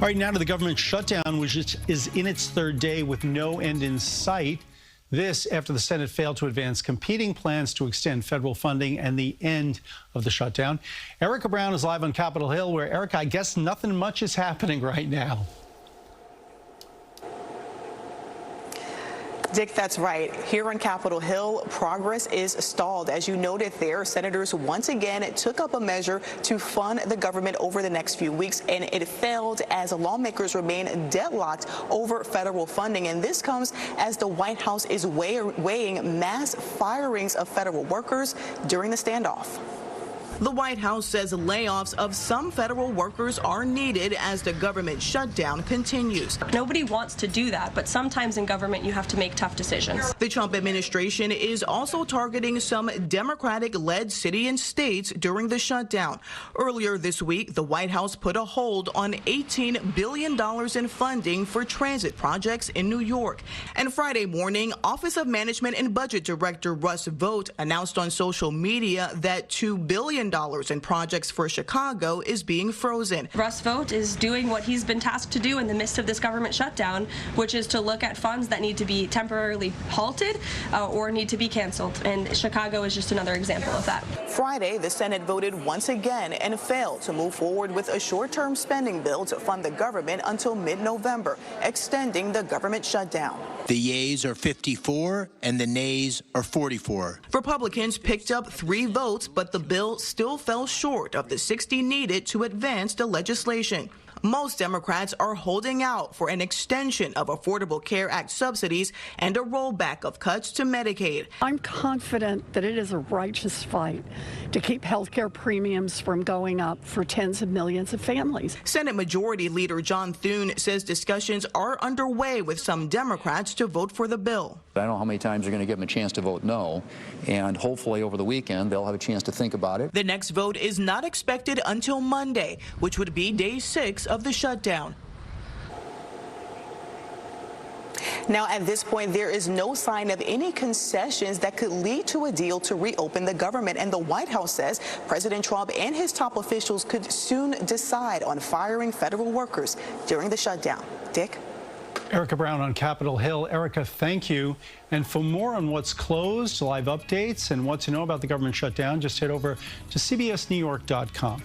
All right, now to the government shutdown, which is in its third day with no end in sight. This after the Senate failed to advance competing plans to extend federal funding and the end of the shutdown. Erica Brown is live on Capitol Hill, where, Erica, I guess nothing much is happening right now. Dick, that's right. Here on Capitol Hill, progress is stalled. As you noted there, senators once again took up a measure to fund the government over the next few weeks, and it failed as lawmakers remain deadlocked over federal funding. And this comes as the White House is weighing mass firings of federal workers during the standoff. The White House says layoffs of some federal workers are needed as the government shutdown continues. Nobody wants to do that, but sometimes in government you have to make tough decisions. The Trump administration is also targeting some Democratic-led cities and states during the shutdown. Earlier this week, the White House put a hold on $18 billion in funding for transit projects in New York. And Friday morning, Office of Management and Budget Director Russ Vought announced on social media that $2 billion in projects for Chicago is being frozen. Russ Vought is doing what he's been tasked to do in the midst of this government shutdown, which is to look at funds that need to be temporarily halted or need to be canceled. And Chicago is just another example of that. Friday, the Senate voted once again and failed to move forward with a short-term spending bill to fund the government until mid-November, extending the government shutdown. The yeas are 54 and the nays are 44. Republicans picked up 3 votes, but the bill still fell short of the 60 needed to advance the legislation. Most Democrats are holding out for an extension of Affordable Care Act subsidies and a rollback of cuts to Medicaid. I'm confident that it is a righteous fight to keep health care premiums from going up for tens of millions of families. Senate Majority Leader John Thune says discussions are underway with some Democrats to vote for the bill. I don't know how many times you're going to give them a chance to vote no, and hopefully over the weekend they'll have a chance to think about it. The next vote is not expected until Monday, which would be day 6 of the shutdown. Now, at this point, there is no sign of any concessions that could lead to a deal to reopen the government. And the White House says President Trump and his top officials could soon decide on firing federal workers during the shutdown. Dick? Erica Brown on Capitol Hill. Erica, thank you. And for more on what's closed, live updates, and what to know about the government shutdown, just head over to cbsnewyork.com.